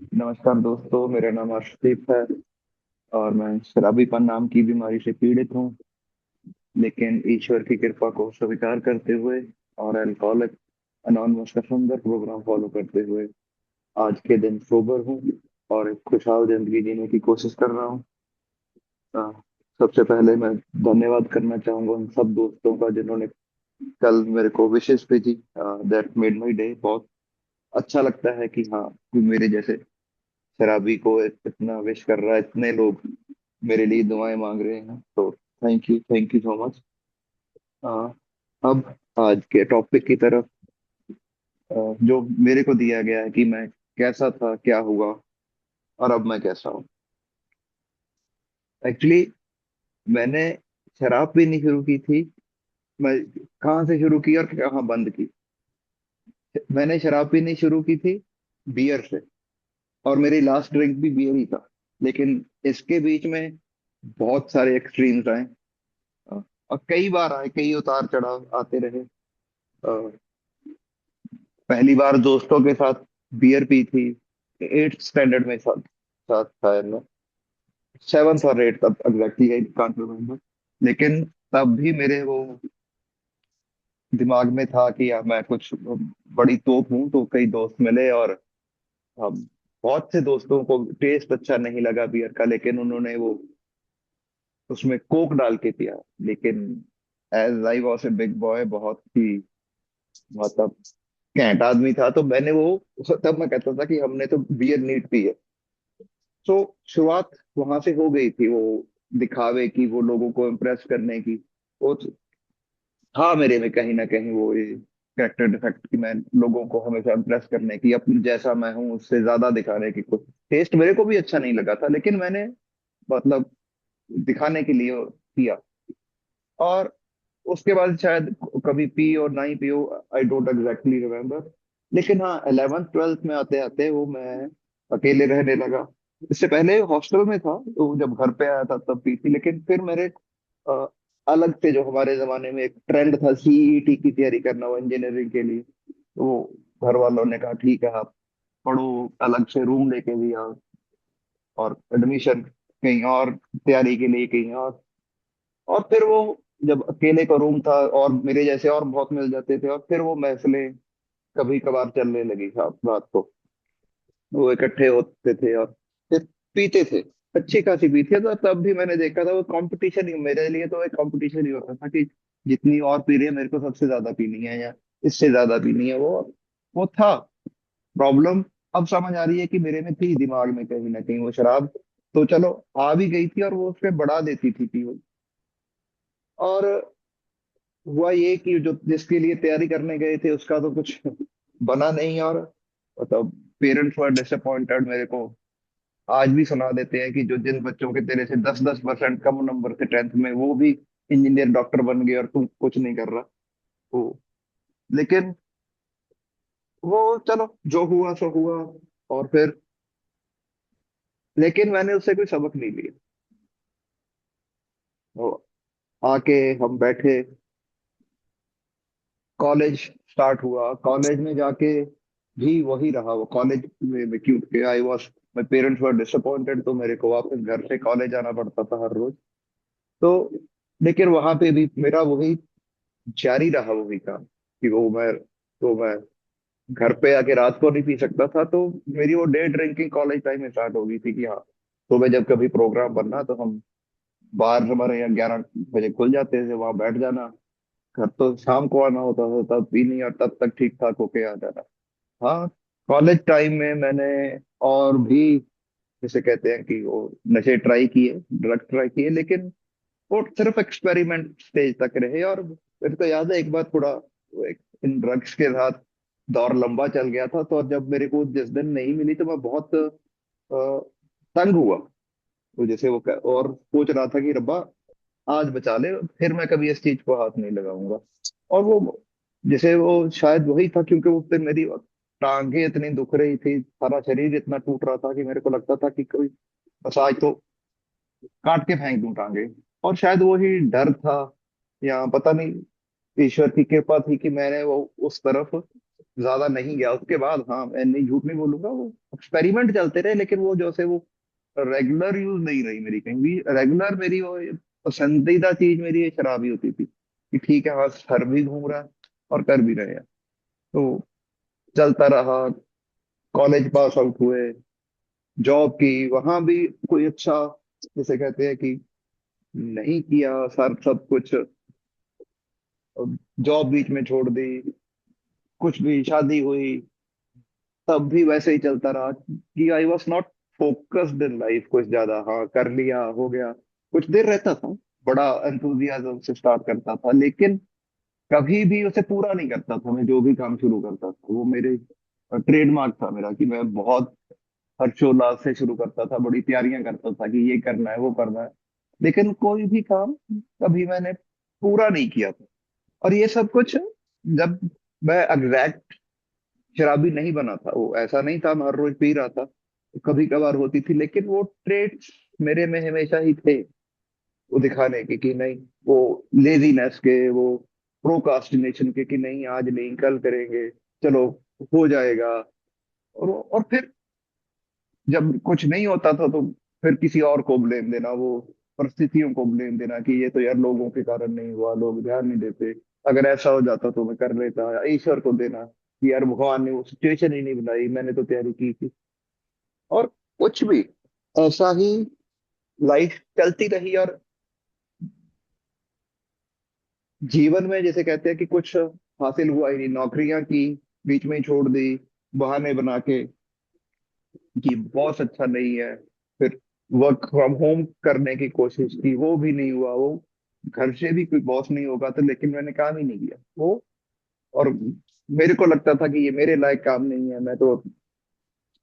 नमस्कार दोस्तों, मेरा नाम अर्शदीप है और मैं शराबीपन नाम की बीमारी से पीड़ित हूँ। लेकिन ईश्वर की कृपा को स्वीकार करते हुए और अल्कोहलिक अनोनिमस का सुंदर प्रोग्राम फॉलो करते हुए आज के दिन सोबर हूँ और एक खुशहाल जिंदगी जीने की कोशिश कर रहा हूँ। अ, सबसे पहले मैं धन्यवाद करना चाहूंगा उन सब दोस्तों का जिन्होंने कल मेरे को विशेष भेजी। That made my day. बहुत अच्छा लगता है कि हाँ, कोई मेरे जैसे शराबी को इतना विश कर रहा है, इतने लोग मेरे लिए दुआएं मांग रहे हैं। तो थैंक यू सो मच। अब आज के टॉपिक की तरफ। जो मेरे को दिया गया है कि मैं कैसा था, क्या हुआ और अब मैं कैसा हूँ। एक्चुअली मैंने शराब पीनी शुरू की थी। मैं कहाँ से शुरू की और कहाँ बंद की। मैंने शराब पीनी शुरू की थी बियर से, और मेरी लास्ट ड्रिंक भी बियर ही था। लेकिन इसके बीच में बहुत सारे एक्सट्रीम्स आए। अ, और कई बार आए, कई उतार चढ़ाव आते रहे। पहली बार दोस्तों के साथ बियर पी थी, एट्थ स्टैंडर्ड में साथ साथ शायद मैं सेवन्थ और एट्थ, तब एग्जैक्टली आई कांट रिमेम्बर। लेकिन तब भी मेरे वो दिमाग में था कि यार मैं कुछ बड़ी तोप हूँ। तो कई दोस्त मिले और हम बहुत से दोस्तों को टेस्ट अच्छा नहीं लगा बियर का, लेकिन उन्होंने वो उसमें कोक डाल के पिया। लेकिन as I was a big boy, बहुत ही मतलब कैंट आदमी था, तो मैंने वो तब मैं कहता था कि हमने तो बियर नीट पी है। तो शुरुआत वहां से हो गई थी, वो दिखावे की, वो लोगों को इम्प्रेस करने की। वो था मेरे में कहीं ना कहीं वो ये कैरेक्टर डिफेक्ट कि मैं लोगों को हमेशा इम्प्रेस करने की, अपने जैसा मैं हूँ उससे ज्यादा दिखाने की। कुछ टेस्ट मेरे को भी अच्छा नहीं लगा था, लेकिन मैंने मतलब दिखाने के लिए किया। और उसके बाद शायद कभी पी और ना ही पियो, आई डोंट एग्जैक्टली रिमेम्बर। लेकिन हाँ, 11th 12th में आते आते वो मैं अकेले रहने लगा। इससे पहले हॉस्टल में था, तो जब घर पे आया था तब पी थी। लेकिन फिर मेरे अ, अलग से, जो हमारे जमाने में एक ट्रेंड था सीईटी की तैयारी करना, वो इंजीनियरिंग के लिए, तो वो घर वालों ने कहा ठीक है आप पढ़ो, अलग से रूम लेके भी आओ, और एडमिशन कहीं और, तैयारी के लिए कहीं और फिर वो जब अकेले का रूम था और मेरे जैसे और बहुत मिल जाते थे, और फिर वो महफिलें कभी कभार चलने लगी साथ रात को। वो इकट्ठे होते थे और फिर पीते थे, अच्छी खासी पीते थे। तो तब भी मैंने देखा था वो कंपटीशन ही, मेरे लिए तो एक कंपटीशन ही होता था कि जितनी और पी रही है मेरे को सबसे ज्यादा पीनी है, या इससे ज्यादा पीनी है। वो था प्रॉब्लम। अब समझ आ रही है कि मेरे में थी दिमाग में कहीं ना कहीं वो शराब। तो चलो, आ भी गई थी और वो उससे बढ़ा देती थी कि वो। और हुआ ये कि जो जिसके लिए तैयारी करने गए थे उसका तो कुछ बना नहीं। और मतलब पेरेंट्स वर डिसअपॉइंटेड मेरे को। आज भी सुना देते हैं कि जो जिन बच्चों के तेरे से 10-10% कम नंबर थे टेंथ में, वो भी इंजीनियर डॉक्टर बन गए और तुम कुछ नहीं कर रहा। तो लेकिन वो चलो, जो हुआ सो हुआ। और फिर लेकिन मैंने उससे कोई सबक नहीं लिया। तो आके हम बैठे, कॉलेज स्टार्ट हुआ। कॉलेज में जाके भी वही रहा। वो कॉलेज में क्योंकि I was, my parents were disappointed, तो मेरे को वापस घर से कॉलेज आना पड़ता था हर रोज। तो लेकिन वहां पे भी मेरा वही जारी रहा, वही काम कि मैं घर पे आके रात को नहीं पी सकता था। तो मेरी वो डे ड्रिंकिंग कॉलेज टाइम में स्टार्ट हो गई थी कि हाँ, सुबह जब कभी प्रोग्राम बनना तो हम बाहर, हमारे यहाँ 11 बजे खुल जाते थे, वहां बैठ जाना। घर तो शाम को आना होता था, तब भी नहीं, और तब तक ठीक ठाक होके आ जाना। हाँ, कॉलेज टाइम में मैंने और भी, जैसे कहते हैं कि वो नशे ट्राई किए, ड्रग ट्राई किए, लेकिन वो सिर्फ एक्सपेरिमेंट स्टेज तक रहे। और मेरे को याद है एक बार थोड़ा वो इन ड्रग्स के साथ दौर लंबा चल गया था। तो जब मेरे को जिस दिन नहीं मिली तो मैं बहुत तंग हुआ। तो जैसे और सोच रहा था कि रब्बा आज बचा ले, फिर मैं कभी इस चीज को हाथ नहीं लगाऊंगा। और वो जैसे वो शायद वही था, क्योंकि उस दिन मेरी टांगे इतनी दुख रही थी, सारा शरीर इतना टूट रहा था कि मेरे को लगता था कि कोई बस आज तो काट के फेंक दूं टांगे। और शायद वही डर था, या पता नहीं, ईश्वर की कृपा थी कि मैंने वो उस तरफ ज्यादा नहीं गया उसके बाद। हाँ, मैं नहीं, झूठ नहीं बोलूंगा, वो एक्सपेरिमेंट चलते रहे, लेकिन वो जैसे वो रेगुलर यूज नहीं रही मेरी कहीं भी। रेगुलर मेरी वो पसंदीदा चीज मेरी ये शराब ही होती थी कि ठीक है, हाँ सर भी घूम रहा है और कर भी रहे हैं, तो चलता रहा। कॉलेज पास आउट हुए, जॉब की, वहां भी कोई अच्छा, जैसे कहते हैं कि नहीं किया सर सब कुछ, जॉब बीच में छोड़ दी, कुछ भी, शादी हुई, तब भी वैसे ही चलता रहा कि I was not focused in life कुछ ज्यादा। हाँ कर लिया, हो गया, कुछ देर रहता था, बड़ा एंथुजियाज्म से स्टार्ट करता था, लेकिन कभी भी उसे पूरा नहीं करता था। मैं जो भी काम शुरू करता था वो मेरे ट्रेडमार्क था मेरा, कि मैं बहुत हर्षोल्लास से शुरू करता था, बड़ी तैयारियां करता था कि ये करना है वो करना है, लेकिन कोई भी काम कभी मैंने पूरा नहीं किया था। और ये सब कुछ जब मैं एग्जैक्ट शराबी नहीं बना था, वो ऐसा नहीं था मैं हर रोज पी रहा था, कभी कभार होती थी, लेकिन वो ट्रेड्स मेरे में हमेशा ही थे, वो दिखाने के कि नहीं, वो लेजीनेस के, वो प्रोकास्टिनेशन के कि नहीं आज नहीं कल करेंगे, चलो हो जाएगा। और फिर जब कुछ नहीं होता था तो फिर किसी और को ब्लेम देना, वो परिस्थितियों को ब्लेम देना कि ये तो यार लोगों के कारण नहीं हुआ, लोग ध्यान नहीं देते, अगर ऐसा हो जाता तो मैं कर लेता, या ईश्वर को देना कि यार भगवान ने वो सिचुएशन ही नहीं बनाई, मैंने तो तैयारी की थी। और कुछ भी ऐसा ही लाइफ चलती रही। और जीवन में जैसे कहते हैं कि कुछ हासिल हुआ ही नहीं, नौकरियां की, बीच में ही छोड़ दी, बहाने बना के कि बॉस अच्छा नहीं है, फिर वर्क फ्रॉम होम करने की कोशिश की, वो भी नहीं हुआ, वो घर से भी कोई बॉस नहीं होगा तो, लेकिन मैंने काम ही नहीं किया वो। और मेरे को लगता था कि ये मेरे लायक काम नहीं है, मैं तो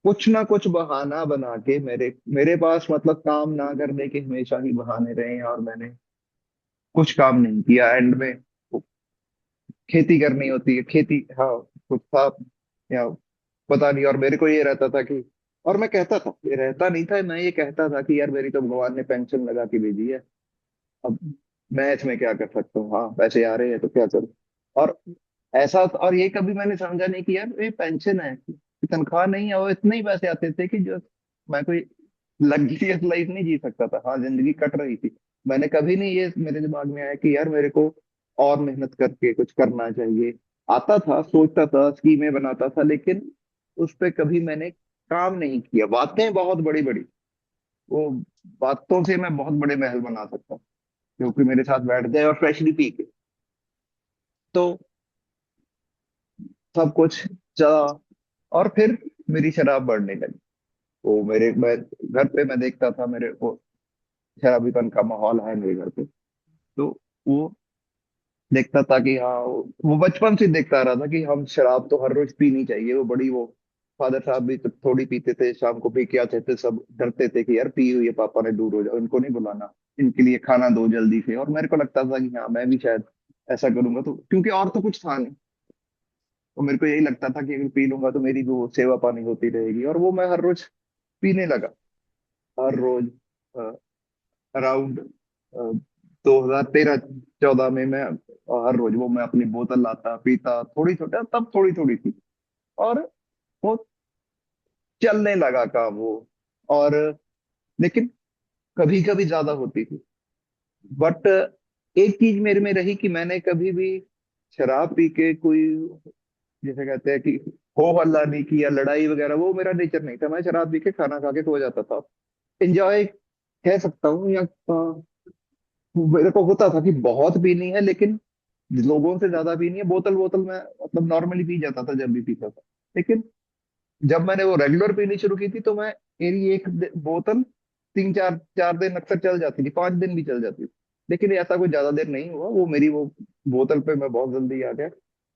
कुछ ना कुछ बहाना बना के, मेरे मेरे पास मतलब काम ना करने के हमेशा ही बहाने रहे हैं, और मैंने कुछ काम नहीं किया। एंड में खेती करनी होती है, खेती, हाँ कुछ था या पता नहीं। और मेरे को ये रहता था कि, और मैं कहता था, ये रहता नहीं था, मैं ये कहता था कि यार मेरी तो भगवान ने पेंशन लगा के भेजी है, अब मैं इसमें क्या कर सकता हूँ, हाँ पैसे आ रहे हैं तो क्या करूँ। और ऐसा, और ये कभी मैंने समझा नहीं कि यार ये पेंशन है, तनख्वाह नहीं है, वो इतने ही पैसे आते थे कि जो मैं कोई लग्जरियस लाइफ नहीं जी सकता था, हाँ जिंदगी कट रही थी। मैंने कभी नहीं ये मेरे दिमाग में आया कि यार मेरे को और मेहनत करके कुछ करना चाहिए। आता था, सोचता था, स्कीमें बनाता था, लेकिन उस पे कभी मैंने काम नहीं किया। बातें बहुत बड़ी बड़ी, वो बातों से मैं बहुत बड़े महल बना सकता हूँ, क्योंकि मेरे साथ बैठ जाए और फ्रेशली पी के, तो सब कुछ चला। और फिर मेरी शराब बढ़ने लगी। वो मेरे, मैं घर पे मैं देखता था, मेरे को शराबीपन का माहौल है मेरे घर पे, तो वो देखता था कि हाँ, वो बचपन से देखता आ रहा था कि हम शराब तो हर रोज पीनी चाहिए, वो बड़ी वो फादर साहब भी तो थोड़ी पीते थे, शाम को पी के आते थे, सब डरते थे कि यार पी हुई है, पापा ने दूर हो जाओ, इनको नहीं बुलाना, इनके लिए खाना दो जल्दी से। और मेरे को लगता था कि हाँ मैं भी शायद ऐसा करूंगा, तो क्योंकि और तो कुछ था नहीं, तो मेरे को यही लगता था कि अगर पी लूंगा तो मेरी भी वो सेवा पानी होती रहेगी। और वो मैं हर रोज पीने लगा, हर रोज। अराउंड 2013-14 में मैं हर रोज वो मैं अपनी बोतल लाता, पीता, थोड़ी छोटा तब थोड़ी थोड़ी थी, और वो चलने लगा काम वो। और लेकिन कभी कभी ज्यादा होती थी। बट एक चीज मेरे में रही कि मैंने कभी भी शराब पी के कोई, जैसे कहते हैं कि हो हल्ला नहीं किया, लड़ाई वगैरह, वो मेरा नेचर नहीं था। मैं शराब पी के खाना खा के सो जाता था, एंजॉय कह सकता हूँ, या मेरे को होता था कि बहुत पीनी है, लेकिन लोगों से ज्यादा पीनी है। बोतल बोतल मैं मतलब नॉर्मली पी जाता था जब भी पीता था, लेकिन जब मैंने वो रेगुलर पीनी शुरू की थी तो मैं, मेरी एक बोतल 3 4 4 दिन अक्सर चल जाती थी, 5 दिन भी चल जाती थी। लेकिन ऐसा कोई ज्यादा देर नहीं हुआ, वो मेरी वो बोतल पे मैं बहुत जल्दी आ गया।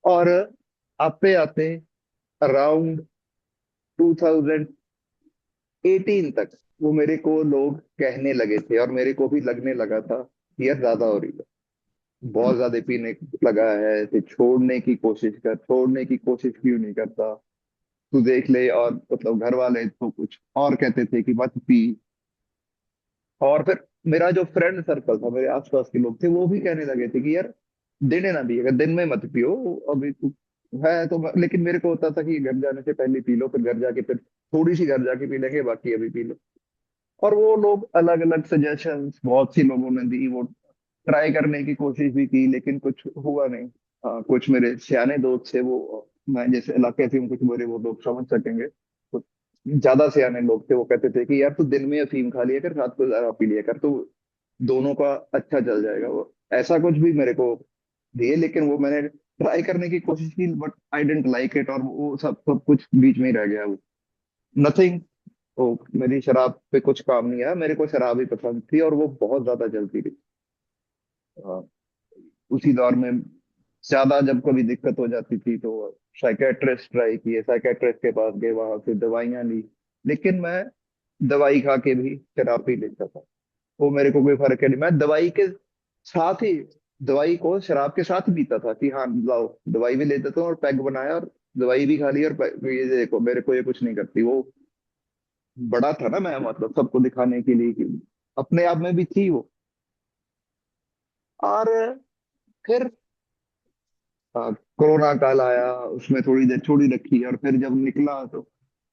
और आते आते अराउंड 2018 तक वो मेरे को लोग कहने लगे थे, और मेरे को भी लगने लगा था कि यार ज्यादा हो रही है, बहुत ज्यादा पीने लगा है, इसे छोड़ने की कोशिश कर, छोड़ने की कोशिश क्यों नहीं करता, तू देख ले। और मतलब घर वाले तो कुछ और कहते थे कि मत पी। और फिर मेरा जो फ्रेंड सर्कल था, मेरे आसपास के लोग थे, वो भी कहने लगे थे कि यार दिन ना भी, अगर दिन में मत पियो, अभी तू है तो लेकिन मेरे को होता था कि घर जाने से पहले पी लो, फिर घर जाके फिर थोड़ी सी घर जाके पी लेंगे, बाकी अभी पी लो। और वो लोग अलग अलग सजेशंस बहुत सी लोगों ने दी, वो ट्राई करने की कोशिश भी की, लेकिन कुछ हुआ नहीं। कुछ मेरे सियाने दोस्त थे, वो मैं जिस इलाके से हूँ, कुछ मेरे वो लोग समझ सकेंगे, कुछ ज्यादा सियाने लोग थे, वो कहते थे कि यार तू दिन में अफीम खा लिया कर, रात को जरा पी लिया कर, तो दोनों का अच्छा चल जाएगा। वो ऐसा कुछ भी मेरे को दिए, लेकिन वो मैंने ट्राई करने की कोशिश की, but I didn't like it, और वो सब सब कुछ बीच में ही रह गया वो, नथिंग। ओ, मेरी शराब पे कुछ काम नहीं आया, मेरे को शराब ही पसंद थी, और वो बहुत ज्यादा चलती थी। हाँ, उसी दौर में ज्यादा जब कभी दिक्कत हो जाती थी तो साइकेट्रिस्ट ट्राई किए, साइकेट्रिस्ट के पास गए, वहां से दवाइयां ली, लेकिन मैं दवाई खा के भी शराब पी लेता था। वो मेरे को कोई फर्क है नहीं, मैं दवाई के साथ ही, दवाई को शराब के साथ ही पीता था, कि हाँ लाओ दवाई भी ले लेता हूँ, और पैक बनाया और दवाई भी खा ली, और ये देखो मेरे को ये कुछ नहीं करती वो। बड़ा था ना मैं, मतलब सबको दिखाने के लिए कि अपने आप में भी थी वो। और फिर कोरोना काल आया, उसमें थोड़ी देर छोड़ी रखी, और फिर जब निकला तो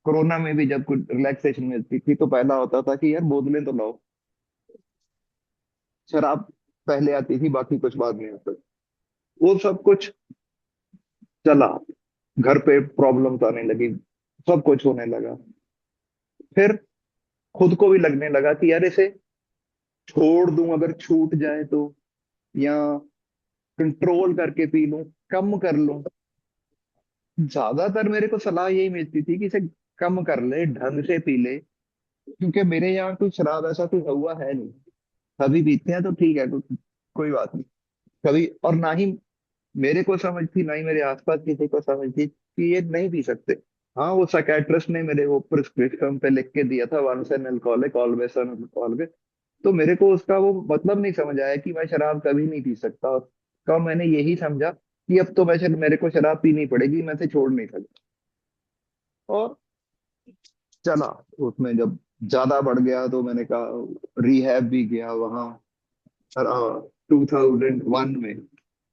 कोरोना में भी जब कुछ रिलैक्सेशन मिलती थी तो पहला होता था कि यार बोतलें तो लाओ। शराब पहले आती थी, बाकी कुछ बाद में आता। वो सब कुछ चला, घर पे प्रॉब्लम्स आने लगी, सब कुछ होने लगा। फिर खुद को भी लगने लगा कि यार इसे छोड़ दूं, अगर छूट जाए तो, या कंट्रोल करके पी लूं, कम कर लूं। ज्यादातर मेरे को सलाह यही मिलती थी कि इसे कम कर ले, ढंग से पी ले, क्योंकि मेरे यहाँ कोई शराब ऐसा कोई हुआ है नहीं। कभी पीते हैं तो ठीक है, कोई बात नहीं। कभी, और ना ही मेरे को समझ थी, ना ही मेरे आसपास किसी को समझ थी कि ये नहीं पी सकते। हाँ, वो साइकेट्रिस्ट ने मेरे वो प्रिस्क्रिप्शन पे लिख के दिया था, once an alcoholic always an alcoholic. तो मेरे को उसका वो मतलब नहीं समझ आया कि मैं शराब कभी नहीं पी सकता, और कब मैंने यही समझा कि अब तो मेरे को शराब पीनी पड़ेगी, मैं इसे छोड़ नहीं सकता। और चला, उसमें जब ज्यादा बढ़ गया तो मैंने कहा रिहैब भी गया वहाँ 2001 में,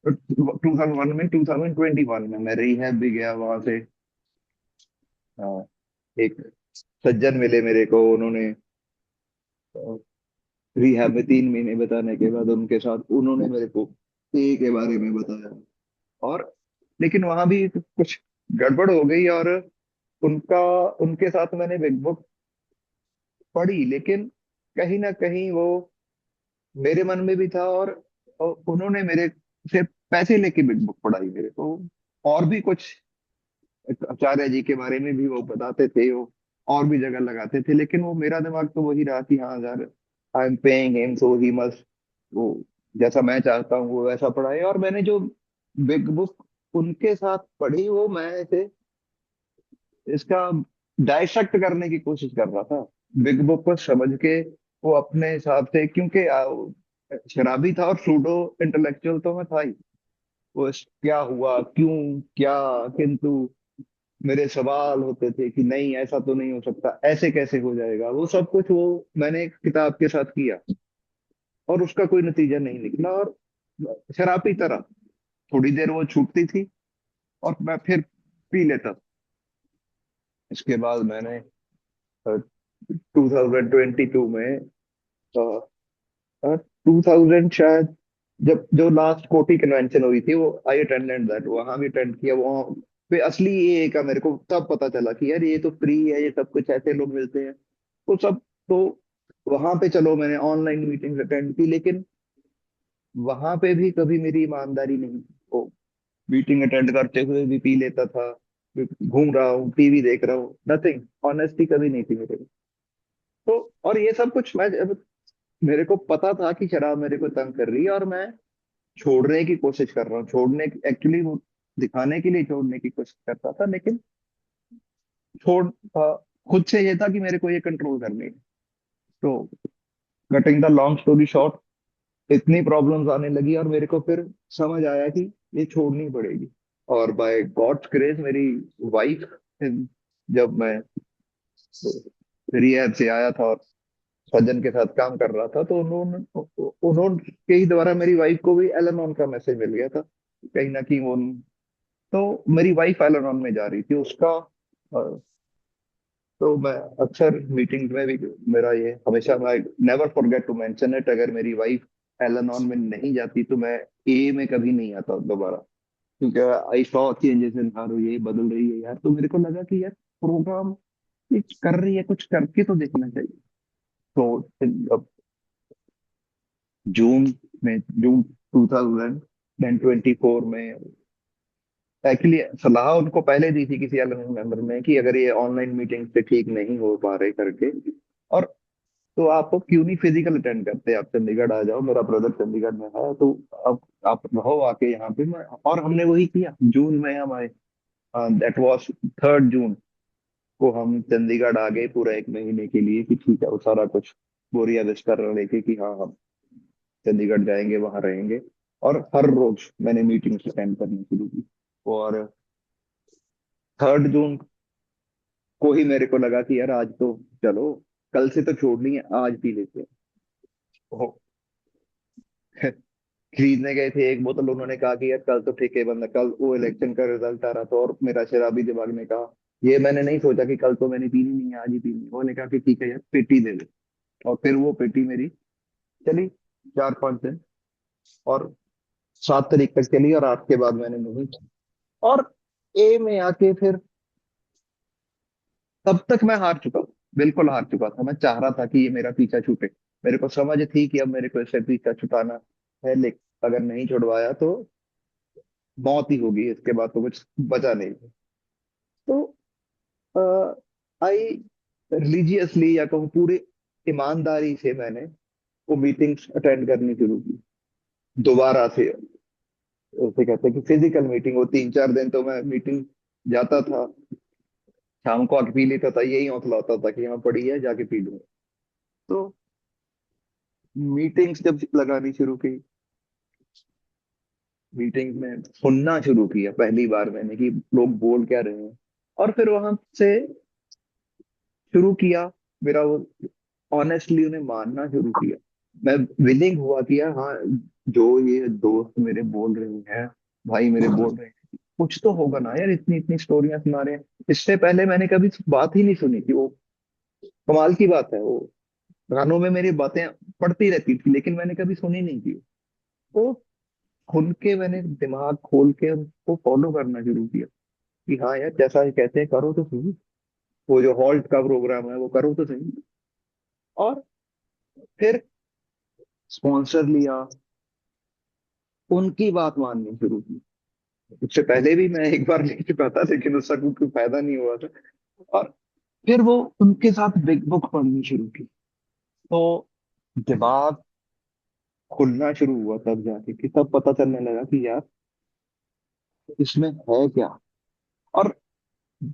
2001 में, 2021 में मैं रिहैब भी गया वहां से। अ, एक सज्जन मिले मेरे को, उन्होंने रिहैब में 3 महीने बताने के बाद उनके साथ उन्होंने मेरे को पे के बारे में बताया। और लेकिन वहां भी कुछ गड़बड़ हो गई, और उनका उनके साथ मैंने बिग बुक पढ़ी, लेकिन कहीं ना कहीं वो मेरे मन में भी था, और उन्होंने मेरे से पैसे लेके बिग बुक पढ़ाई मेरे को। और भी कुछ आचार्य जी के बारे में भी वो बताते थे, वो और भी जगह लगाते थे, लेकिन वो मेरा दिमाग तो वही रहा कि हाँ यार, I am paying him so he must, वो जैसा मैं चाहता हूँ वो वैसा पढ़ाए। और मैंने जो बिग बुक उनके साथ पढ़ी, वो मैं इसे इसका डाइसेक्ट करने की कोशिश कर रहा था, बिग बुक को समझ के वो अपने हिसाब से, क्योंकि शराबी था और सूडो इंटेलेक्चुअल तो मैं था ही। वो क्या हुआ, क्यों, क्या, किंतु, मेरे सवाल होते थे कि नहीं ऐसा तो नहीं हो सकता, ऐसे कैसे हो जाएगा, वो सब कुछ वो मैंने एक किताब के साथ किया, और उसका कोई नतीजा नहीं निकला, और शराब पीता रहा। थोड़ी देर वो छूटती थी, और मैं फिर पी लेता था। इसके बाद मैंने 2022 में, 2000 शायद, जब जो लास्ट कोटी कन्वेंशन हुई थी, वो आई अटेंडेड दैट, वहां भी अटेंड किया। वहां पे असली ये का मेरे को तब पता चला कि यार ये तो फ्री है, ये सब कुछ ऐसे लोग मिलते हैं, तो सब तो वहां पे चलो मैंने ऑनलाइन मीटिंग्स अटेंड की, लेकिन वहां पे भी कभी मेरी ईमानदारी नहीं थी। वो मीटिंग अटेंड करते हुए भी पी लेता था, घूम रहा हूँ, टीवी देख रहा हूँ, नथिंग, ऑनेस्टी कभी नहीं थी मेरे में। तो और ये सब कुछ मैं मेरे को पता था कि शराब मेरे को तंग कर रही है, और मैं छोड़ने की कोशिश कर रहा हूँ, छोड़ने एक्चुअली वो दिखाने के लिए छोड़ने की कोशिश करता था, लेकिन छोड़ खुद से ये था कि मेरे को ये कंट्रोल करनी है। तो cutting the long story short, इतनी प्रॉब्लम्स आने लगी, और मेरे को फिर समझ आया कि ये छोड़नी पड़ेगी। और बाय गॉड्स ग्रेस मेरी वाइफ, जब मैं रिहैब से आया था और सज्जन के साथ काम कर रहा था, तो उन्होंने उन्होंने के ही द्वारा मेरी वाइफ को भी एल एनोन का मैसेज मिल गया था, कहीं ना कहीं वो तो मेरी वाइफ एल एन में जा रही थी उसका। तो मैं अक्सर मीटिंग में भी, मेरा ये हमेशा, मैं never forget to mention it, अगर मेरी वाइफ एल में नहीं जाती तो मैं ए में कभी नहीं आता दोबारा। क्योंकि आई सॉ चेंजेस इन हर, ये बदल रही है यार, तो मेरे को लगा कि यार प्रोग्राम ये कर रही है, कुछ करके तो देखना चाहिए। तो अब जून जून 2024 में एक्चुअली सलाह उनको पहले दी थी किसी अलग मेंबर में कि अगर ये ऑनलाइन मीटिंग से ठीक नहीं हो पा रहे करके, और तो आप क्यों नहीं फिजिकल अटेंड करते, आप चंडीगढ़ आ जाओ, मेरा ब्रदर चंडीगढ़ में है, तो अब आप रहो आके यहाँ पे। मैं और हमने वही किया, जून में हम आए। दैट वाज 3 जून को हम चंडीगढ़ आ गए पूरा एक महीने के लिए, कि ठीक है वो सारा कुछ बोरिया बिस्तर लेके कि हाँ हम चंडीगढ़ जाएंगे, वहां रहेंगे। और हर रोज मैंने मीटिंग अटेंड करनी शुरू की। और 3 जून को ही मेरे को लगा कि यार आज तो चलो, कल से तो छोड़नी है, आज पी लेते हैं। ओ, खरीदने गए थे एक बोतल, उन्होंने कहा कि यार कल तो ठीक है बंदा, कल वो इलेक्शन का रिजल्ट आ रहा था, और मेरा शराबी दिमाग ने कहा, ये मैंने नहीं सोचा कि कल तो मैंने पीनी नहीं है, आज ही पीनी है। उन्होंने कहा कि ठीक है यार पेटी दे दे। और फिर वो पेटी मेरी चली 4-5 दिन, और 7 तारीख तक चली, और 8 के बाद मैंने नहीं। और ए में आके फिर, तब तक मैं हार चुका हूँ, बिल्कुल हार चुका था। मैं चाह रहा था कि ये मेरा पीछा छूटे, मेरे को समझ थी कि अब मेरे को इससे पीछा छुटाना है, लेकिन अगर नहीं छुड़वाया तो मौत ही होगी, इसके बाद तो कुछ बचा नहीं। तो आई रिलीजियसली, या कहूँ पूरी ईमानदारी से, मैंने वो मीटिंग्स अटेंड करनी शुरू की दोबारा से। उसे कहते हैं कि फिजिकल मीटिंग, वो 3-4 दिन तो मैं मीटिंग जाता था, शाम को आके पी लेता था, यही हौसला होता था कि यहाँ पड़ी है जाके पी लूंगा। तो मीटिंग्स जब लगानी शुरू की, मीटिंग में सुनना शुरू किया पहली बार मैंने कि लोग बोल क्या रहे हैं, और फिर वहां से शुरू किया मेरा वो, ऑनेस्टली उन्हें मानना शुरू किया। मैं विलिंग हुआ कि यार हाँ, जो ये दोस्त मेरे बोल रहे हैं, भाई मेरे बोल रहे हैं, कुछ तो होगा ना यार, इतनी इतनी स्टोरियां सुना रहे हैं। इससे पहले मैंने कभी बात ही नहीं सुनी थी वो, कमाल की बात है वो, गानों में मेरी बातें पड़ती रहती थी, लेकिन मैंने कभी सुनी नहीं थी। वो खुल के मैंने दिमाग खोल के उनको फॉलो करना शुरू किया कि हाँ यार, जैसा ये कहते हैं करो तो सही, वो जो हॉल्ट का प्रोग्राम है वो करो तो सही। और फिर स्पॉन्सर लिया, उनकी बात माननी शुरू की। उससे पहले भी मैं एक बार ले चुका था, लेकिन उसका कोई फायदा नहीं हुआ था। और फिर वो उनके साथ बिग बुक पढ़नी शुरू की, तो दिमाग खुलना शुरू हुआ, तब जाके कि तब पता चलने लगा कि यार इसमें है क्या। और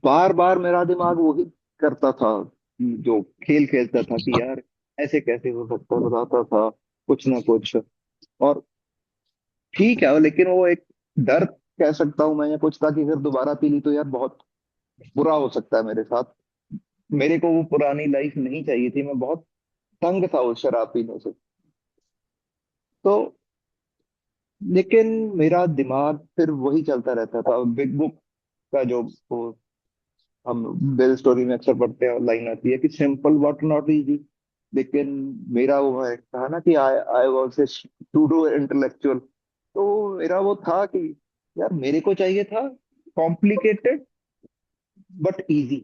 बार बार मेरा दिमाग वही करता था, जो खेल खेलता था कि यार ऐसे कैसे हो सकता है, बताता था कुछ ना कुछ। और ठीक है, लेकिन वो एक डर कह सकता हूँ मैं, या कुछ था कि अगर दोबारा पी ली तो यार बहुत बुरा हो सकता है मेरे साथ। मेरे को वो पुरानी लाइफ नहीं चाहिए थी, मैं बहुत तंग था उस शराब पीने से। तो लेकिन मेरा दिमाग फिर वही चलता रहता था, बिग बुक का जो वो हम बेल स्टोरी में अक्सर पढ़ते हैं, लाइन आती है कि सिंपल बट नॉट इजी। लेकिन मेरा वो है, कहा ना कि I I was a pseudo intellectual. तो मेरा वो था कि यार मेरे को चाहिए था कॉम्प्लिकेटेड बट इजी।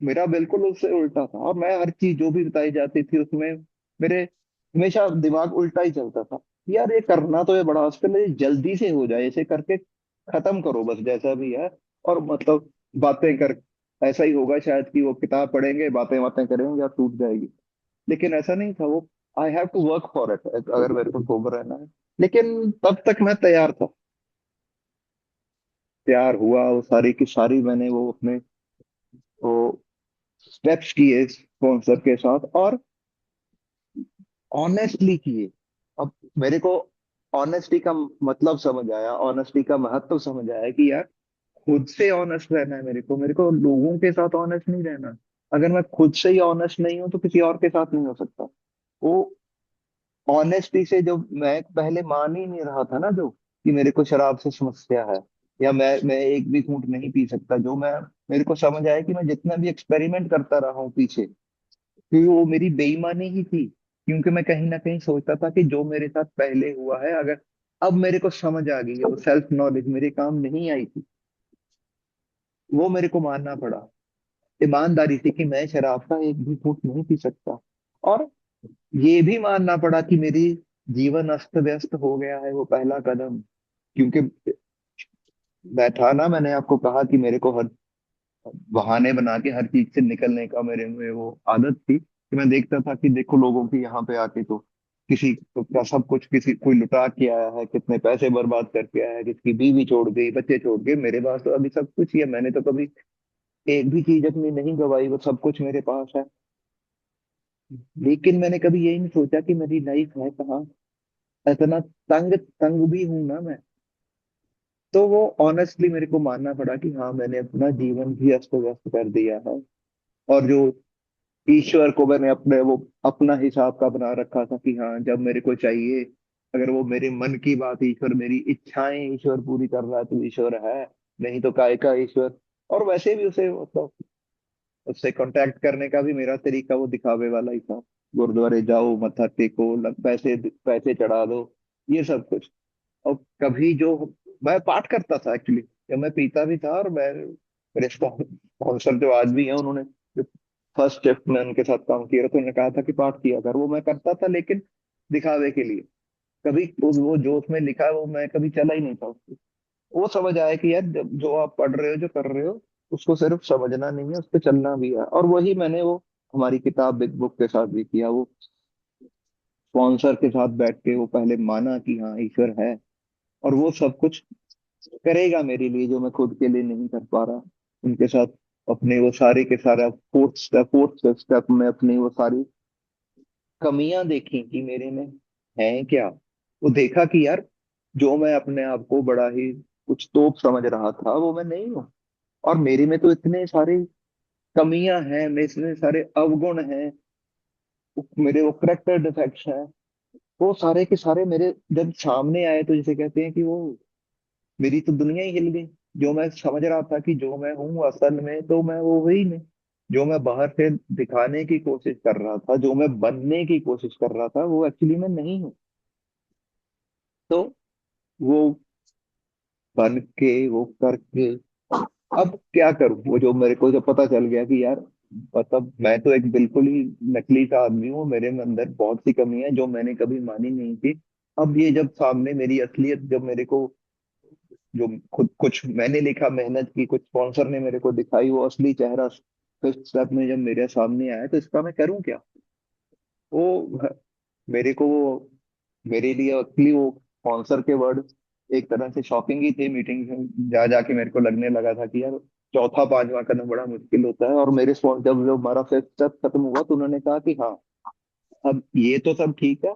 मेरा बिल्कुल उससे उल्टा था, और मैं हर चीज जो भी बताई जाती थी उसमें मेरे हमेशा दिमाग उल्टा ही चलता था। यार ये करना तो है बड़ा मुश्किल है, ये जल्दी से हो जाए, इसे करके खत्म करो बस जैसा भी है। और मतलब बातें कर, ऐसा ही होगा शायद कि वो किताब पढ़ेंगे, बातें बातें करेंगे और टूट जाएगी। लेकिन ऐसा नहीं था वो, I have to work for it, अगर मेरे को सोबर रहना है। लेकिन तब तक मैं तैयार था, तैयार हुआ, वो सारी की सारी मैंने वो अपने वो स्टेप्स किए स्पॉन्सर के साथ, और ऑनेस्टली किए। अब मेरे को ऑनेस्टी का मतलब समझ आया, ऑनेस्टी का महत्व समझ आया कि यार खुद से ऑनेस्ट रहना है मेरे को लोगों के साथ ऑनेस्ट नहीं रहना। अगर मैं खुद से ही ऑनेस्ट नहीं हूं तो किसी और के साथ नहीं हो सकता। वो ऑनेस्टी से, जो मैं पहले मान ही नहीं रहा था ना, जो कि मेरे को शराब से समस्या है, या मैं एक भी घूंट नहीं पी सकता, जो मैं, मेरे को समझ आया कि मैं जितना भी एक्सपेरिमेंट करता रहा हूँ पीछे, कि वो मेरी बेईमानी ही थी। क्योंकि मैं कहीं ना कहीं सोचता था कि जो मेरे साथ पहले हुआ है, अगर अब मेरे को समझ आ गई है, वो सेल्फ नॉलेज मेरे काम नहीं आई थी, वो मेरे को मानना पड़ा ईमानदारी से कि मैं शराब का एक भी घूंट नहीं पी सकता। और ये भी मानना पड़ा कि मेरी जीवन अस्त व्यस्त हो गया है, वो पहला कदम। क्योंकि मैं था ना, मैंने आपको कहा कि मेरे को हर बहाने बना के हर चीज से निकलने का मेरे में वो आदत थी, कि मैं देखता था कि देखो लोगों की यहाँ पे आके तो किसी का सब कुछ, किसी कोई लुटा के आया है, कितने पैसे बर्बाद करके आया है, किसकी बीवी छोड़ गई, बच्चे छोड़ गए, मेरे पास तो अभी सब कुछ ही है, मैंने तो कभी एक भी चीज अपनी नहीं गवाई, वो सब कुछ मेरे पास है। लेकिन मैंने कभी यही नहीं सोचा कि मेरी लाइफ है कहाँ, इतना तंग तंग भी हूं ना मैं। तो वो ऑनेस्टली मेरे को मानना पड़ा कि हाँ, मैंने अपना जीवन भी अस्त व्यस्त कर दिया है। और जो ईश्वर को मैंने अपने वो अपना हिसाब का बना रखा था कि हाँ, जब मेरे को चाहिए, अगर वो मेरे मन की बात ईश्वर, मेरी इच्छाएं ईश्वर पूरी कर रहा है तो ईश्वर है, नहीं तो काय का ईश्वर। और वैसे भी उसे मतलब उससे कांटेक्ट करने का भी मेरा तरीका वो दिखावे वाला ही था। गुरुद्वारे जाओ, मत्था टेको, पैसे पैसे चढ़ा दो, ये सब कुछ। और कभी जो मैं पाठ करता था एक्चुअली, जब मैं पीता भी था, और मैं मेरे स्पॉन्सर जो आज भी हैं, उन्होंने फर्स्ट शिफ्ट में उनके साथ काम किया, तो उन्होंने कहा था कि पाठ किया कर, वो मैं करता था लेकिन दिखावे के लिए। कभी वो जो उसमें लिखा है वो मैं कभी चला ही नहीं था उसको। वो समझ आया कि यार जो आप पढ़ रहे हो, जो कर रहे हो, उसको सिर्फ समझना नहीं है, उस पर चलना भी है। और वही मैंने वो हमारी किताब बिग बुक के साथ भी किया। वो स्पॉन्सर के साथ बैठ के वो पहले माना कि हाँ, ईश्वर है, और वो सब कुछ करेगा मेरे लिए जो मैं खुद के लिए नहीं कर पा रहा। उनके साथ अपने वो सारे के सारा फोर्थ स्टेप में अपनी वो सारी कमियां देखी कि मेरे में है क्या। वो देखा कि यार, जो मैं अपने आप को बड़ा ही कुछ तोप समझ रहा था, वो मैं नहीं हूँ। और मेरे में तो इतने सारे कमियां हैं, मेरे इतने सारे अवगुण हैं, मेरे वो करेक्टर डिफेक्ट्स हैं, वो सारे के सारे मेरे जब सामने आए, तो जैसे कहते हैं कि वो मेरी तो दुनिया ही हिल गई। जो मैं समझ रहा था कि जो मैं हूँ असल में, तो मैं वो वही नहीं। जो मैं बाहर से दिखाने की कोशिश कर रहा था, जो मैं बनने की कोशिश कर रहा था, वो एक्चुअली मैं नहीं हूँ। तो वो बन के, वो करके, अब क्या करूं? वो जो मेरे को जब पता चल गया कि यार, मतलब मैं तो एक बिल्कुल ही नकली सा आदमी हूँ, मेरे में अंदर बहुत सी कमी है जो मैंने कभी मानी नहीं थी। अब ये जब सामने मेरी असलियत, जब मेरे को जो खुद कुछ मैंने लिखा, मेहनत की, कुछ स्पॉन्सर ने मेरे को दिखाई, वो असली चेहरा फिफ्थ स्टेप में जब मेरे सामने आया, तो इसका मैं करूं क्या? वो मेरे को वो मेरे लिए असली वो स्पॉन्सर के वर्ड एक तरह से शॉकिंग ही थे। मीटिंग में जा जाके मेरे को लगने लगा था कि यार, चौथा पांचवा कदम बड़ा मुश्किल होता है। और मेरे स्पॉन्सर जब जब हमारा फिफ्थ स्टेप खत्म हुआ, तो उन्होंने कहा कि हाँ, अब ये तो सब ठीक है,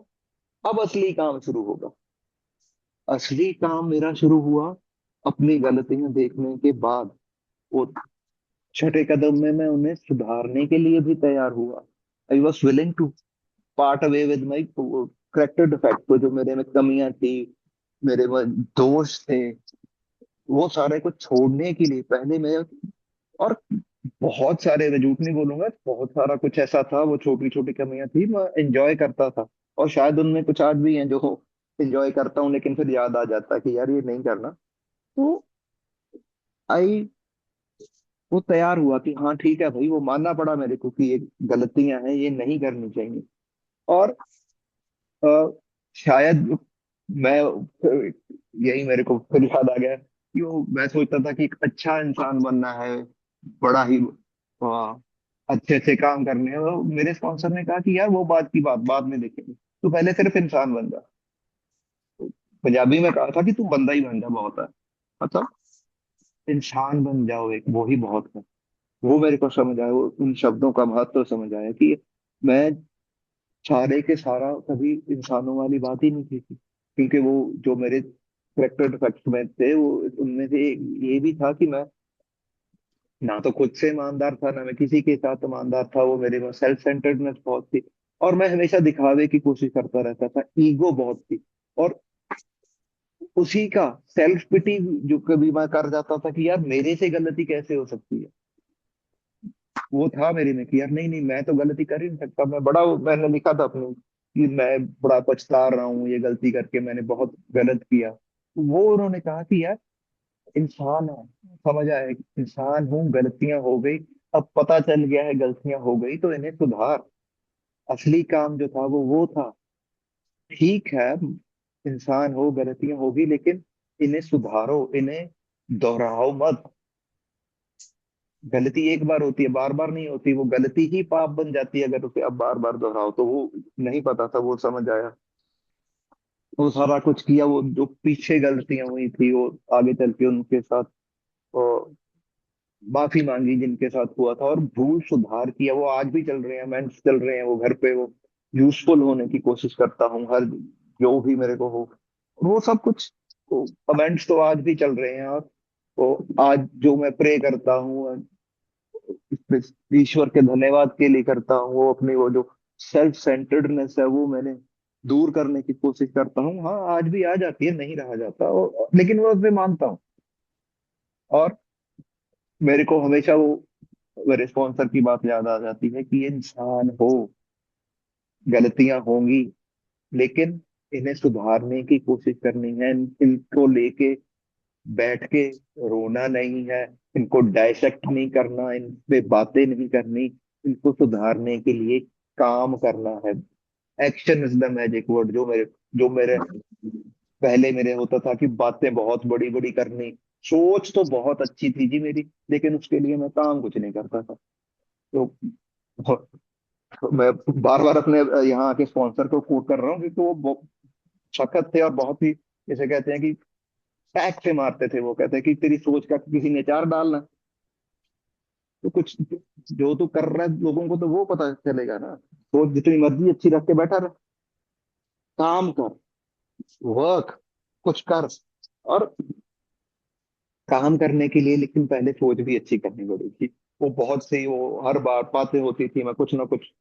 अब असली काम शुरू होगा। असली काम मेरा शुरू हुआ अपनी गलतियां देखने के बाद। वो छठे कदम में मैं उन्हें सुधारने के लिए भी तैयार हुआ। I was willing to part away with my character defect, तो जो मेरे में कमियां थी, मेरे में दोष थे, वो सारे को छोड़ने के लिए पहले मैं, और बहुत सारे, मैं झूठ नहीं बोलूंगा, बहुत सारा कुछ ऐसा था, वो छोटी छोटी कमियां थी, मैं एंजॉय करता था। और शायद उनमें कुछ आज भी हैं जो एंजॉय करता हूँ, लेकिन फिर याद आ जाता है कि यार, ये नहीं करना। तो आई वो तैयार हुआ कि हाँ ठीक है भाई, वो मानना पड़ा मेरे को कि ये गलतियां हैं, ये नहीं करनी चाहिए। और अ, शायद मैं यही मेरे को फिर याद आ गया कि वो, मैं सोचता था कि एक अच्छा इंसान बनना है, बड़ा ही अच्छे अच्छे काम करने हैं। वो मेरे स्पॉन्सर ने कहा कि यार, वो बात की बात बाद में देखेंगे, तू पहले सिर्फ इंसान बन जा। पंजाबी में कहा था कि तू बंदा ही बन जा, बहुत है, मतलब इंसान बन जाओ एक, वो ही बहुत है। वो मेरे को समझ आया, वो उन शब्दों का महत्व समझ आया कि मैं सारे के सारा कभी इंसानों वाली बात ही नहीं की थी। क्योंकि वो जो मेरे करेक्टर डिफेक्ट में थे, वो उनमें से ये भी था कि मैं ना तो खुद से ईमानदार था, ना मैं किसी के साथ ईमानदार था। वो मेरे में सेल्फ सेंटर्डनेस बहुत थी, और मैं हमेशा दिखावे की कोशिश करता रहता था, ईगो बहुत थी। और उसी का सेल्फ पिटी जो कभी मैं कर जाता था कि यार मेरे से गलती कैसे हो सकती है, वो था मेरे में कि यार नहीं नहीं, मैं तो गलती कर ही नहीं सकता। मैंने लिखा था अपनी कि मैं बड़ा पछता रहा हूँ ये गलती करके, मैंने बहुत गलत किया। तो वो उन्होंने कहा कि यार इंसान है, समझ आया कि इंसान हूँ, गलतियां हो गई, अब पता चल गया है गलतियां हो गई तो इन्हें सुधार। असली काम जो था वो था, ठीक है इंसान हो, गलतियां होगी, लेकिन इन्हें सुधारो, इन्हें दोहराओ मत। गलती एक बार होती है, बार बार नहीं होती। वो गलती ही पाप बन जाती है अगर उसे अब बार बार दोहराओ। तो वो नहीं पता था, वो समझ आया। वो सारा कुछ किया, वो जो पीछे गलतियां हुई थी वो आगे चल के उनके साथ वो माफी मांगी जिनके साथ हुआ था, और भूल सुधार किया। वो आज भी चल रहे हैं, मेंस चल रहे हैं वो घर पे। वो यूजफुल होने की कोशिश करता हूँ हर जो भी मेरे को हो, वो सब कुछ। कमेंट्स तो आज भी चल रहे हैं। और वो आज जो मैं प्रे करता हूँ, ईश्वर के धन्यवाद के लिए करता हूँ, वो अपनी वो जो सेल्फ सेंटर्डनेस है वो मैंने दूर करने की कोशिश करता हूँ। हाँ आज भी आ जाती है, नहीं रहा जाता लेकिन वो मैं मानता हूँ। और मेरे को हमेशा वो मेरे स्पॉन्सर की बात याद आ जाती है कि इंसान हो, गलतियां होंगी, लेकिन इन्हें सुधारने की कोशिश करनी है। इनको लेके बैठ के रोना नहीं है, इनको डायसेक्ट नहीं करना, इन पे बातें नहीं करनी, इनको सुधारने के लिए काम करना है। Action is the magic word. जो मेरे पहले मेरे होता था कि बातें बहुत बड़ी बड़ी करनी, सोच तो बहुत अच्छी थी जी मेरी, लेकिन उसके लिए मैं काम कुछ नहीं करता था। तो मैं बार बार अपने यहाँ आके स्पॉन्सर को कोट कर रहा हूँ क्योंकि वो सखत थे और बहुत ही, जैसे कहते हैं कि टैग से मारते थे। वो कहते हैं कि तेरी सोच का किसी ने चार डालना, तो कुछ जो तू कर रहा है लोगों को तो वो पता चलेगा ना। सोच जितनी मर्जी अच्छी रख के बैठा रहे, काम कर, वर्क, कुछ कर। और काम करने के लिए लेकिन पहले सोच भी अच्छी करनी पड़ेगी। वो बहुत सी वो हर बार बातें होती थी, मैं कुछ ना कुछ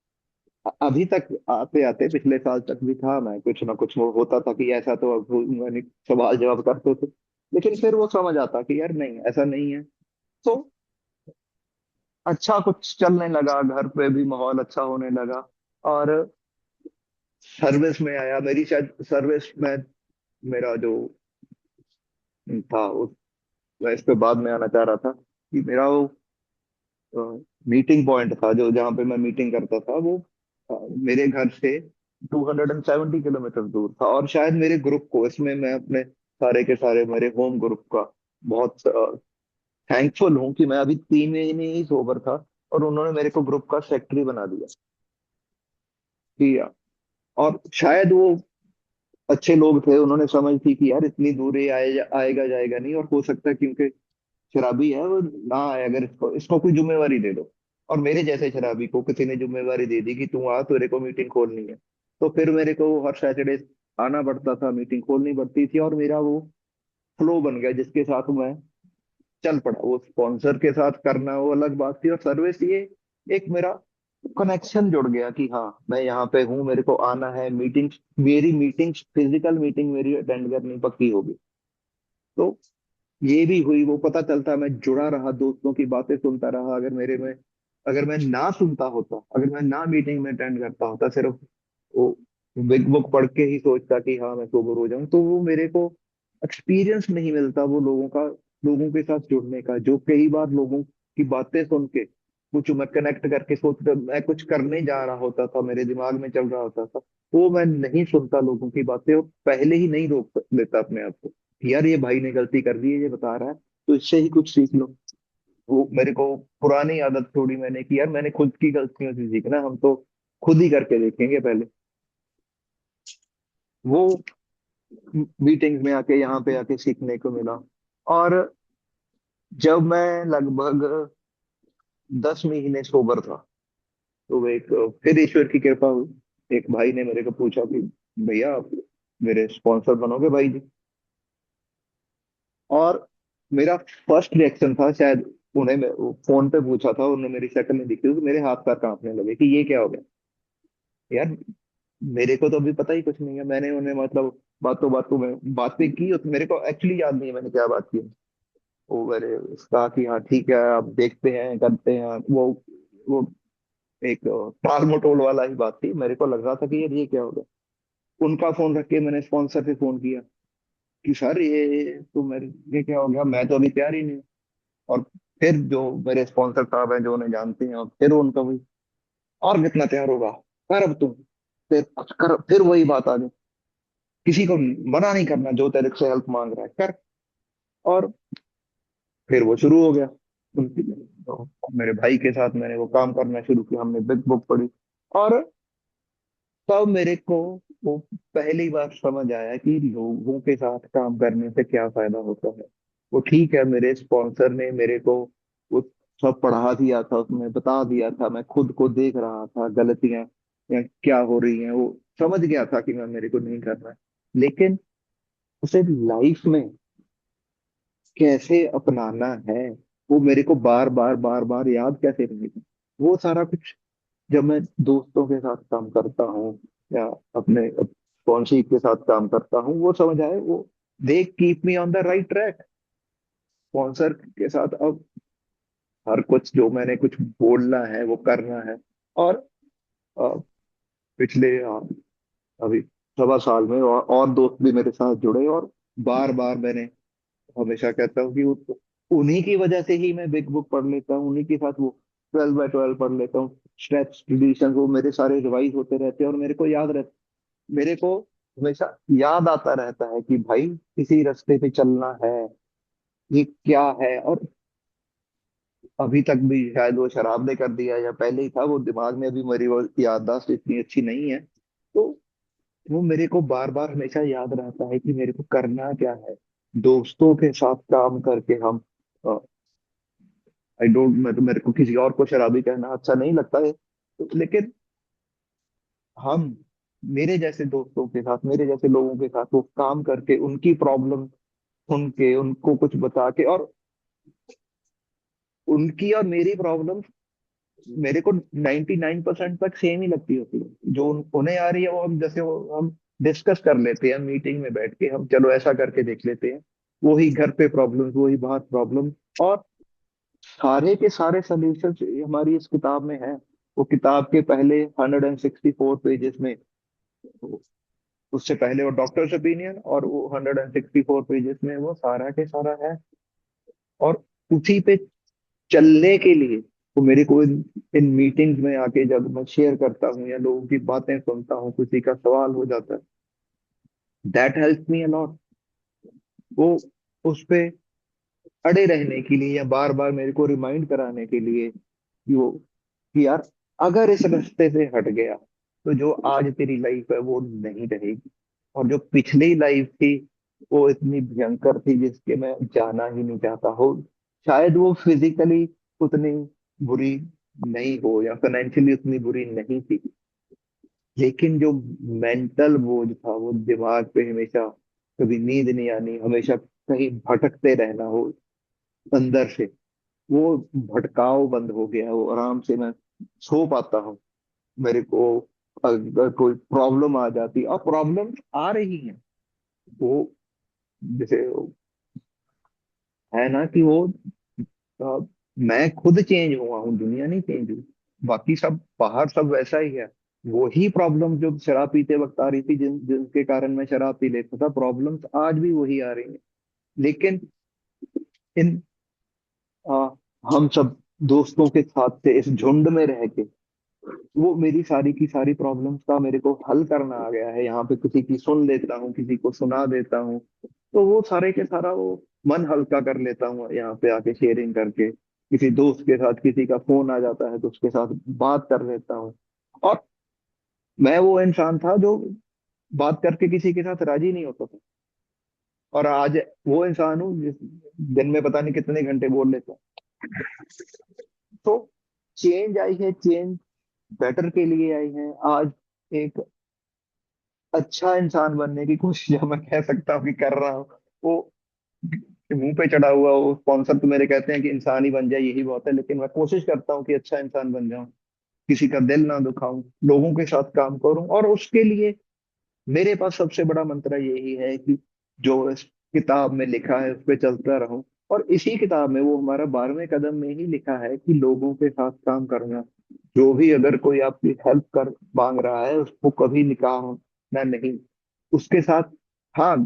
अभी तक आते आते पिछले साल तक भी था, मैं कुछ ना कुछ वो होता था कि ऐसा तो अब मैंने सवाल जवाब करते थे। लेकिन फिर वो समझ आता कि यार नहीं ऐसा नहीं है। तो अच्छा कुछ चलने लगा, घर पे भी माहौल अच्छा होने लगा। और सर्विस में आया, मेरी शायद सर्विस में मेरा जो था मैं इस पे बाद में आना चाह रहा था कि मेरा वो मीटिंग पॉइंट था जो जहाँ पे मैं मीटिंग करता था, वो मेरे घर से 270 किलोमीटर दूर था। और शायद मेरे ग्रुप को, इसमें मैं अपने सारे के सारे मेरे होम ग्रुप का बहुत थैंकफुल हूँ कि मैं अभी 3 महीने ही सोबर था और उन्होंने मेरे को ग्रुप का सेक्रेटरी बना दिया कि। और शायद वो अच्छे लोग थे, उन्होंने समझ थी कि यार इतनी दूर ये आएगा जाएगा नहीं, और हो सकता है क्योंकि शराबी है वो ना आए, अगर इसको इसको कोई जिम्मेवारी दे दो। और मेरे जैसे शराबी को किसी ने जिम्मेवारी दे दी कि तू आ, तेरे को मीटिंग खोलनी है, तो फिर मेरे को हर सैटरडे आना पड़ता था, मीटिंग खोलनी पड़ती थी। और मेरा वो फ्लो बन गया जिसके साथ मैं चल पड़ा। वो स्पॉन्सर के साथ करना वो अलग बात थी, और सर्विस ये एक मेरा कनेक्शन जुड़ गया कि हाँ मैं यहाँ पे हूँ, मेरे को आना है। मेरी मीटिंग फिजिकल मीटिंग मेरी अटेंड करनी पक्की होगी। तो ये भी हुई, वो पता चलता, मैं जुड़ा रहा, दोस्तों की बातें सुनता रहा। अगर मैं ना सुनता होता, अगर मैं ना मीटिंग में अटेंड करता होता, सिर्फ वो बिग बुक पढ़ के ही सोचता कि हाँ मैं सोबर हो जाऊं, तो वो मेरे को एक्सपीरियंस नहीं मिलता वो लोगों के साथ जुड़ने का। जो कई बार लोगों की बातें सुन के कुछ मैं कनेक्ट करके सोच कर मैं कुछ करने जा रहा होता था, मेरे दिमाग में चल रहा होता था, वो मैं नहीं सुनता लोगों की बातें, और पहले ही नहीं रोक लेता अपने आप को। यार ये भाई ने गलती कर दी है, ये बता रहा है, तो इससे ही कुछ सीख लो। वो मेरे को पुरानी आदत छोड़ी मैंने कि यार मैंने खुद की गलतियों से सीखना, हम तो खुद ही करके देखेंगे पहले। वो मीटिंग्स में आके, यहाँ पे आके सीखने को मिला। और जब मैं लगभग 10 महीने सोबर था, तो वो एक फिर ईश्वर की कृपा हुई। एक भाई ने मेरे को पूछा कि भैया आप मेरे स्पॉन्सर बनोगे भाई जी। और मेरा फर्स्ट रिएक्शन था, शायद उन्हें मैं फोन पे पूछा था, उन्हें मेरी शक्ल नहीं दिखी थी, तो मेरे हाथ पैर कांपने लगे कि ये क्या हो गया। यार मेरे को तो अभी पता ही कुछ नहीं है। मैंने उन्हें मतलब बातों बातों में बातें की, और मेरे को एक्चुअली याद नहीं है मैंने क्या बात की। वो मैंने कहा कि हाँ ठीक है, अब देखते हैं करते हैं। वो एक टाल मटोल वाला ही बात थी। मेरे को लग रहा था कि यार ये क्या होगा। उनका फोन रख के मैंने स्पॉन्सर से फोन किया कि सर ये तो मेरे, ये क्या हो गया, मैं तो अभी तैयार ही नहीं हूँ। और फिर जो मेरे स्पॉन्सर साहब हैं जो उन्हें जानते हैं, और फिर उनका वही, और कितना तैयार होगा, कर अब तुम, फिर कुछ कर, फिर वही बात आ गई। किसी को मना नहीं करना, जो तेरे से हेल्प मांग रहा है कर। और फिर वो शुरू हो गया उनकी, तो मेरे भाई के साथ मैंने वो काम करना शुरू किया, हमने बिग बुक पढ़ी। और तब मेरे को वो पहली बार समझ आया कि लोगों के साथ काम करने से क्या फायदा होता है। वो ठीक है, मेरे स्पॉन्सर ने मेरे को वो सब पढ़ा दिया था, उसमें बता दिया था, मैं खुद को देख रहा था गलतियां या क्या हो रही हैं, वो समझ गया था कि मैं, मेरे को नहीं करना है। लेकिन उसे लाइफ में कैसे अपनाना है, वो मेरे को बार बार बार बार याद कैसे रहेगा। वो सारा कुछ जब मैं दोस्तों के साथ काम करता हूँ या अपने स्पॉन्सरशिप के साथ काम करता हूँ, वो समझ आए, वो they keep me on the right track. Sponsor के साथ अब हर कुछ जो मैंने कुछ बोलना है वो करना है। और अ, पिछले अभी 1.25 साल में और दोस्त भी मेरे साथ जुड़े, और बार बार मैंने हमेशा कहता हूँ कि उन्हीं की वजह से ही मैं बिग बुक पढ़ लेता हूँ, उन्हीं के साथ वो 12 बाय 12 पढ़ लेता हूँ। स्टेप्स ट्रेडिशन वो मेरे सारे रिवाइज होते रहते हैं, और मेरे को याद रहता, मेरे को हमेशा याद आता रहता है कि भाई किसी रास्ते पे चलना है, ये क्या है। और अभी तक भी शायद वो शराब ने कर दिया या पहले ही था, वो दिमाग में अभी मेरी वो याददाश्त इतनी अच्छी नहीं है। तो वो मेरे को बार बार हमेशा याद रहता है कि मेरे को करना क्या है। दोस्तों के साथ काम करके हम, आई डोंट, मेरे को किसी और को शराबी कहना अच्छा नहीं लगता है, लेकिन हम, मेरे जैसे दोस्तों के साथ, मेरे जैसे लोगों के साथ वो काम करके, उनकी प्रॉब्लम सुन के, उनको कुछ बता के, और उनकी और मेरी प्रॉब्लम मेरे को 99% तक सेम ही लगती होती है। जो उन्हें आ रही है वो हम, जैसे वो हम डिस्कस कर लेते हैं मीटिंग में बैठ के, हम चलो ऐसा करके देख लेते हैं। वही घर पे प्रॉब्लम, वही बाहर प्रॉब्लम, और सारे के सारे सोल्यूशन हमारी इस किताब में है। वो किताब के पहले 164 पेजेस में, उससे पहले वो डॉक्टर्स ओपिनियन, और वो 164 पेजेस में वो सारा के सारा है। और उसी पे चलने के लिए वो मेरे को इन मीटिंग्स में आके जब मैं शेयर करता हूँ या लोगों की बातें सुनता हूँ, किसी का सवाल हो जाता है, दैट हेल्प मी अलॉट। वो उस पे अड़े रहने के लिए, या बार बार मेरे को रिमाइंड कराने के लिए कि वो, कि यार अगर इस रास्ते से हट गया तो जो आज तेरी लाइफ है वो नहीं रहेगी। और जो पिछली लाइफ थी वो इतनी भयंकर थी जिसके मैं जाना ही नहीं चाहता हो। शायद वो फिजिकली उतनी बुरी नहीं हो, या फाइनेंशियली उतनी बुरी नहीं थी, लेकिन जो मेंटल बोझ था, वो दिमाग पे हमेशा, कभी नींद नहीं आनी, हमेशा कहीं भटकते रहना हो अंदर से, वो भटकाव बंद हो गया। वो आराम से मैं सो पाता हूँ। मेरे को अगर कोई प्रॉब्लम आ जाती, और प्रॉब्लम आ रही है, वो जैसे है ना कि वो मैं खुद चेंज हुआ हूँ, दुनिया नहीं चेंज हुई। बाकी सब बाहर सब वैसा ही है। वही प्रॉब्लम जो शराब पीते वक्त आ रही थी, जिनके कारण मैं शराब पी लेता था, प्रॉब्लम्स आज भी वही आ रही हैं। लेकिन इन आ, हम सब दोस्तों के साथ से इस झुंड में रह के, वो मेरी सारी की सारी प्रॉब्लम्स का मेरे को हल करना आ गया है। यहाँ पे किसी की सुन लेता हूँ, किसी को सुना देता हूँ, तो वो सारे के सारा वो मन हल्का कर लेता हूँ यहाँ पे आके शेयरिंग करके। किसी दोस्त के साथ किसी का फोन आ जाता है तो उसके साथ बात कर लेता हूँ। और मैं वो इंसान था जो बात करके किसी के साथ राजी नहीं होता था, और आज वो इंसान हूँ जिस दिन में पता नहीं कितने घंटे बोल लेता हूँ। तो चेंज आई है, चेंज बेटर के लिए आई है। आज एक अच्छा इंसान बनने की कोशिश है, मैं कह सकता हूँ कि कर रहा हूँ। वो मुंह पे चढ़ा हुआ वो स्पॉन्सर तो मेरे कहते हैं कि इंसान ही बन जाए यही बहुत है, लेकिन मैं कोशिश करता हूँ कि अच्छा इंसान बन जाऊं, किसी का दिल ना दुखाऊं, लोगों के साथ काम करूं। और उसके लिए मेरे पास सबसे बड़ा मंत्र यही है कि जो इस किताब में लिखा है उस पे चलता रहूं। और इसी किताब में, वो हमारा 12वें कदम में ही लिखा है कि लोगों के साथ काम करना। जो भी अगर कोई आपकी हेल्प कर मांग रहा है, उसको कभी निकालना नहीं उसके साथ। हाँ,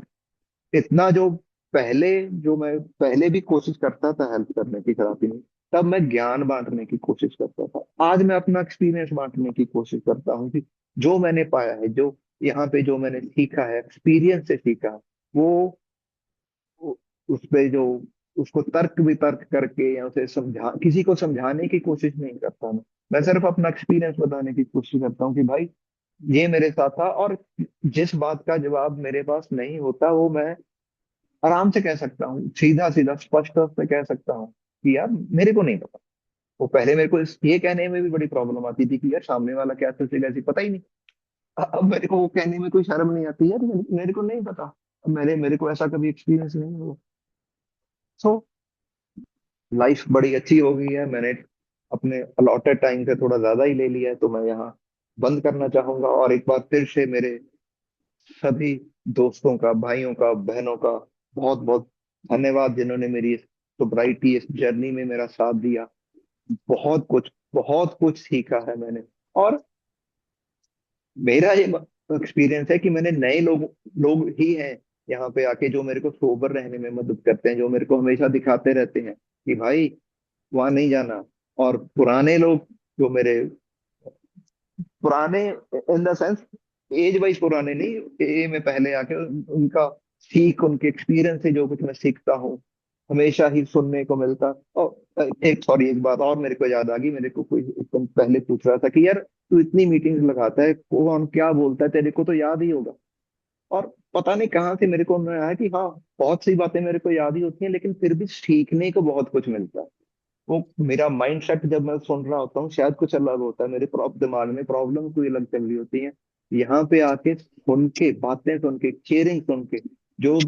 इतना जो पहले, जो मैं पहले भी कोशिश करता था हेल्प करने की, खराबी नहीं, तब मैं ज्ञान बांटने की कोशिश करता था। आज मैं अपना एक्सपीरियंस बांटने की कोशिश करता हूँ कि जो मैंने पाया है, जो यहाँ पे जो मैंने सीखा है, एक्सपीरियंस से सीखा है, वो उस पे जो, उसको तर्क वितर्क करके या उसे समझा, किसी को समझाने की कोशिश नहीं करता मैं सिर्फ अपना एक्सपीरियंस बताने की कोशिश करता हूँ कि भाई ये मेरे साथ था। और जिस बात का जवाब मेरे पास नहीं होता, वो मैं आराम से कह सकता हूँ, सीधा सीधा स्पष्ट रूप से कह सकता हूँ कि यार मेरे को नहीं पता। वो पहले मेरे को ये कहने में भी बड़ी प्रॉब्लम आती थी कि यार सामने वाला क्या सोचेगा, ऐसी पता ही नहीं। अब मेरे को वो कहने में कोई शर्म नहीं आती, यार मेरे को नहीं पता। अब मेरे को ऐसा कभी एक्सपीरियंस नहीं हुआ। सो लाइफ बड़ी अच्छी हो गई है। मैंने अपने अलॉटेड टाइम से थोड़ा ज्यादा ही ले लिया है, तो मैं यहाँ बंद करना चाहूंगा। और एक बार फिर से मेरे सभी दोस्तों का, भाइयों का, बहनों का बहुत बहुत धन्यवाद, जिन्होंने मेरी इस सोब्राइटी, इस जर्नी में मेरा साथ दिया। बहुत कुछ सीखा है मैंने। और मेरा ये एक्सपीरियंस है कि मैंने नए लोग ही हैं यहाँ पे आके जो मेरे को सोबर रहने में मदद करते हैं, जो मेरे को हमेशा दिखाते रहते हैं कि भाई वहां नहीं जाना। और पुराने लोग, जो मेरे पुराने in the sense, age wise पुराने नहीं, ए में पहले आके उनका सीख, उनके एक्सपीरियंस से जो कुछ मैं सीखता हूँ, हमेशा ही सुनने को मिलता। और एक, सॉरी, एक बात और मेरे को याद आ गई। मेरे को कोई एकदम पहले पूछ रहा था कि यार तू इतनी मीटिंग्स लगाता है, कौन क्या बोलता है, तेरे को तो याद ही होगा। और पता नहीं कहाँ से मेरे को आया कि हाँ, बहुत सी बातें मेरे को याद ही होती हैं, लेकिन फिर भी सीखने को बहुत कुछ मिलता है। वो मेरा माइंड सेट जब मैं सुन रहा होता हूँ शायद कुछ अलग होता है, मेरे दिमाग में प्रॉब्लम कोई अलग चल रही होती है। यहाँ पे आके सुन के, बातें सुन के, शेयरिंग सुन के, जो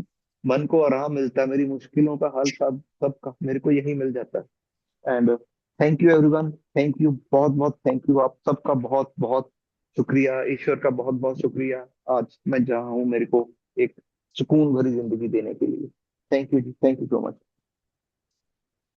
मन को आराम मिलता है, मेरी मुश्किलों का हल सब सबका मेरे को यही मिल जाता है। And thank you everyone, thank you, बहुत बहुत थैंक यू। आप सबका बहुत बहुत शुक्रिया, ईश्वर का बहुत बहुत शुक्रिया, आज मैं जहाँ हूँ मेरे को एक सुकून भरी जिंदगी देने के लिए। थैंक यू जी, थैंक यू सो मच।